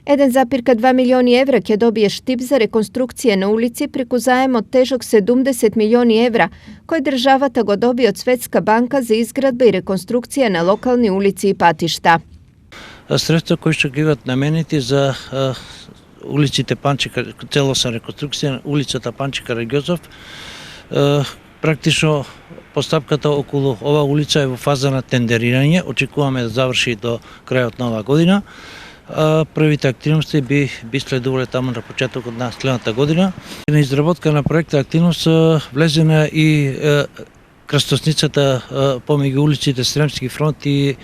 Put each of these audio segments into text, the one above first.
1,2 milioni evra ќе dobije štip za rekonstrukcije na ulici преку заем од тежок 70 милиони евра, кој државата го доби од Светска банка за изградба и реконструкција на локални улици и патишта. Средства кои што ги имат наменети за улиците Панче, целосна реконструкција, улицата Панче Караѓозов. Практично постапката околу ова улица е во фаза на тендерирање, очекуваме да заврши до крајот на оваа година. Првите активности би следувале таму на почетокот на следната година. На изработка на проекта активност влезена и крстосницата помеѓу улиците Сремски фронт и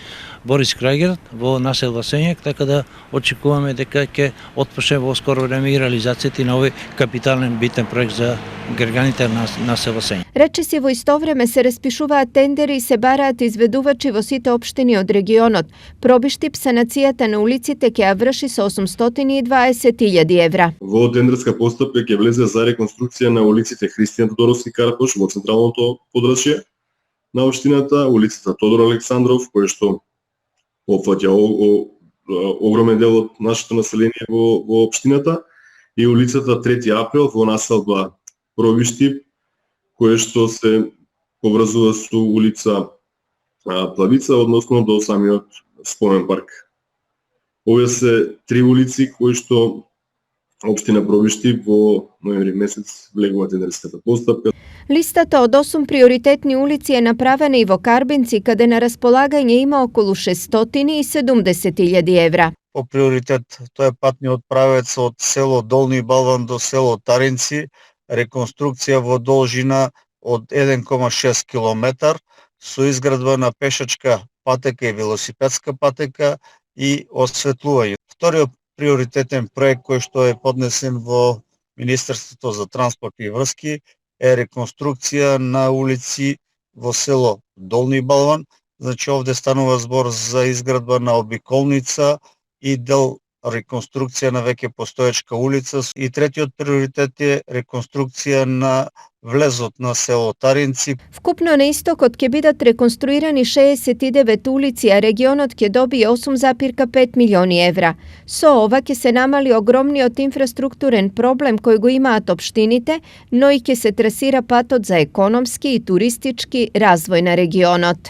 Борис Крајгер во населба Сенјак, така да очекуваме дека ќе отпочне во скоро време и реализацијата на овој капитален битен проект за граѓаните на населба Сенјак. Речиси во исто време се распишуваат тендери и се бараат изведувачи во сите општини од регионот. Пробиштип санацијата на улиците ќе ја врши со 820.000 евра. Во тендерска постапка ќе влезе за реконструкција на улиците Христијан Тодоровски Карпош во централното подрачје на општината, улицата Тодор Александров, кој што опфаќа огромен дел од нашето население во општината, и улицата 3 април во населба Пробиштип, кој што се поврзува со улица Плавица, односно до самиот спомен парк. Овие се три улици кои што општина Пробиштип во ноември месец влегува тендерската постапка. Листата од 8 приоритетни улици е направена и во Карбинци, каде на располагање има околу 670.000 евра. По приоритет тоа е патниот правец од село Долни Балван до село Таринци, реконструкција во должина од 1,6 км со изградба на пешачка патека и велосипедска патека и осветлување. Вториот приоритетен проект кој што е поднесен во Министерството за транспорт и врски е реконструкција на улици во село Долни Балван. Значи овде станува збор за изградба на обиколница и дел реконструкција на веќе постоечка улица. И третиот приоритет е реконструкција на влезот на село Таринци. Вкупно на истокот ќе бидат реконструирани 69 улици, а регионот ќе добие 8,5 милиони евра. Со ова ќе се намали огромниот инфраструктурен проблем кој го имаат општините, но и ќе се трасира патот за економски и туристички развој на регионот.